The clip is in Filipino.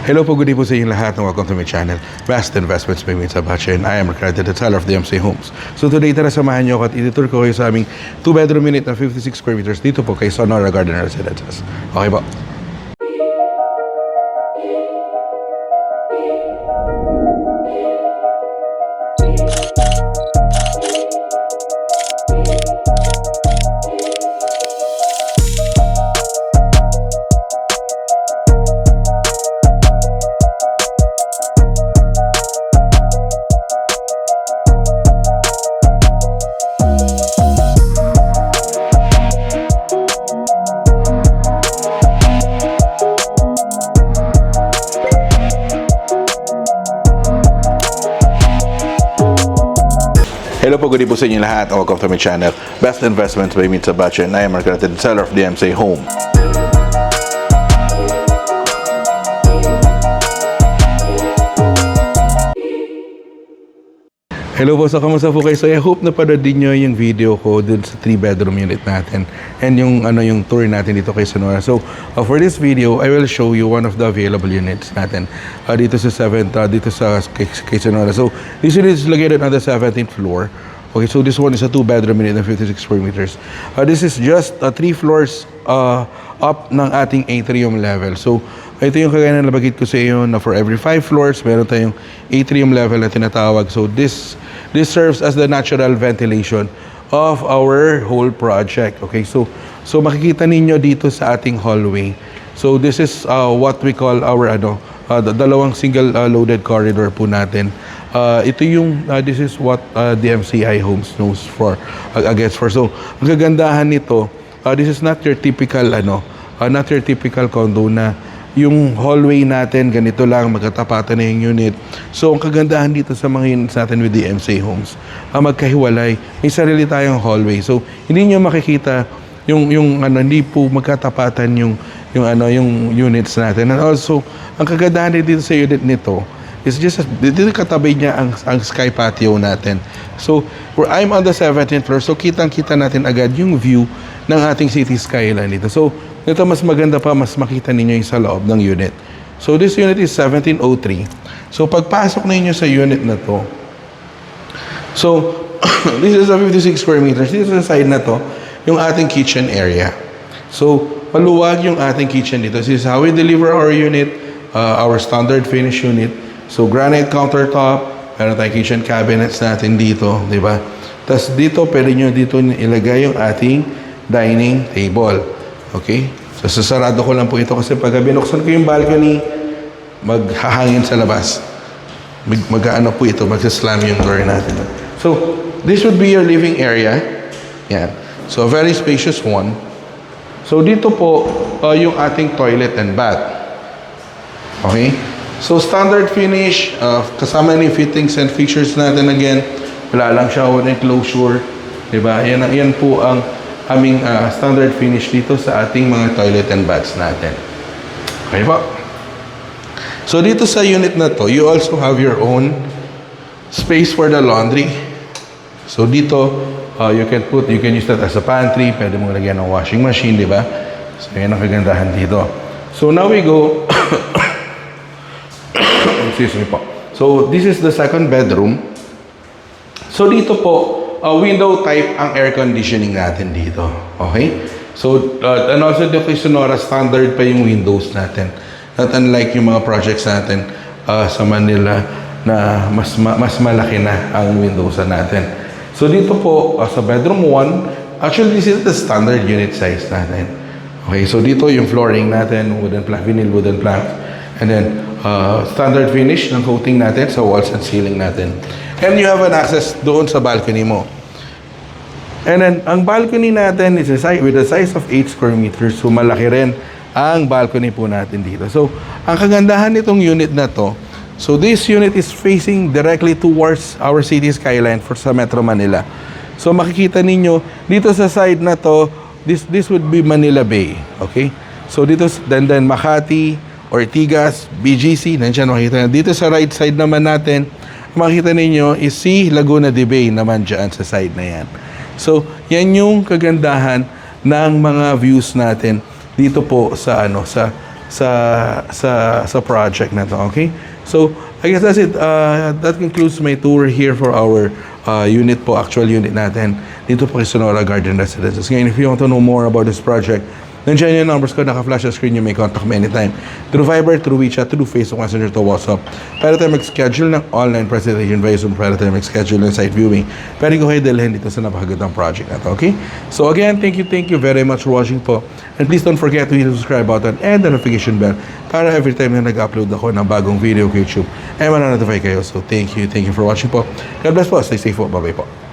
Hello po, good day po sa inyong lahat and welcome to my channel, Vast Investments by Minsa Bache, and I am accredited seller of the MC Homes. So today, tara samahan nyo ako at itutur ko kayo sa aming 2-bedroom unit na 56 square meters dito po kay Sonora Garden Residences. Okay po. Hello po, good day po sa inyo lahat and welcome to my channel, Best Investments by Minsa Bache, and I am accredited seller of the MC Home. Hello po, so kamusta po kayo? So I hope napanood din nyo yung video ko dun sa 3-bedroom unit natin and yung tour natin dito kay Sonora. So for this video, I will show you one of the available units natin dito sa kay Sonora. So this unit is located on the 17th floor. Okay, so this one is a 2-bedroom unit na 56 square meters. This is just 3 floors up ng ating atrium level. So ito yung kagaya na nabagit ko sa iyo na for every 5 floors, meron tayong atrium level na tinatawag. So this serves as the natural ventilation of our whole project. Okay, so makikita ninyo dito sa ating hallway. So this is what we call our dalawang single loaded corridor po natin. This is what the MCI Homes knows for, against for. So ang kagandahan nito, this is not your typical condo na yung hallway natin ganito lang, magkatapatan na yung unit. So ang kagandahan dito sa mga units natin with the MCI Homes, magkahiwalay, may sarili tayong hallway. So hindi niyo makikita hindi po magkatapatan yung units natin. And also ang kagandahan dito sa unit nito, it's just dito katabi niya ang sky patio natin. So I'm on the 17th floor, so kitang-kita natin agad yung view ng ating city skyline dito. So ito mas maganda pa, mas makita ninyo yung sa loob ng unit. So this unit is 1703. So pagpasok ninyo sa unit na to, so this is a 56 square meters. Dito sa side na to, yung ating kitchen area. So maluwag yung ating kitchen dito. This is how we deliver our unit, our standard finish unit. So granite countertop, meron tayong kitchen cabinets natin dito, di ba? Tapos dito, pwede nyo dito ilagay yung ating dining table. Okay? So sasarado ko lang po ito kasi pag binuksan ko yung balcony, maghahangin sa labas. Po ito, magsaslam yung door natin. So this would be your living area. Yan. So a very spacious one. So dito po, yung ating toilet and bath. Okay? So standard finish, kasama ni fittings and features natin again. Wala lang shower and closure. Diba? Yan po ang aming standard finish dito sa ating mga toilet and baths natin. Okay po? So dito sa unit na to, you also have your own space for the laundry. So dito, you can use that as a pantry. Pwede mong lagyan ng washing machine, di ba? So yan ang kagandahan dito. So now we go excuse me po. So this is the second bedroom. So dito po, window type ang air conditioning natin dito. Okay? So and also dito kay Sonora, standard pa yung windows natin. Not unlike yung mga projects natin sa Manila na mas malaki na ang windows natin. So dito po sa bedroom 1, actually this is the standard unit size natin. Okay, so dito yung flooring natin, vinyl wooden planks, and then standard finish ng coating natin sa walls and ceiling natin. And you have an access doon sa balcony mo. And then ang balcony natin is with a size of 8 square meters, so malaki rin ang balcony po natin dito. So ang kagandahan nitong unit na to, so this unit is facing directly towards our city skyline for sa Metro Manila. So makikita ninyo dito sa side na to, this would be Manila Bay. Okay? So dito then Makati, Ortigas, BGC, nandiyan makikita na. Dito sa right side naman natin, makikita ninyo is si Laguna de Bay naman dyan sa side na yan. So yan yung kagandahan ng mga views natin dito po sa sa project na to, okay? So, I guess that's it. That concludes my tour here for our unit po, actual unit natin dito po kay Sonora Garden Residences. Ngayon, if you want to know more about this project, nandiyan yung numbers ko, naka-flash sa screen, you may contact me anytime. Through Viber, through WeChat, through Facebook Messenger to WhatsApp. Pwede tayo mag-schedule ng online presentation via Zoom. Pwede tayo mag-schedule ng site viewing. Pwede ko kayo dalhin dito sa napakagandang project na to, okay? So again, thank you very much for watching po. And please don't forget to hit the subscribe button and the notification bell para every time na nag-upload ako ng bagong video kay YouTube, ay mananotify kayo. So thank you for watching po. God bless po. Stay safe po. Bye-bye po.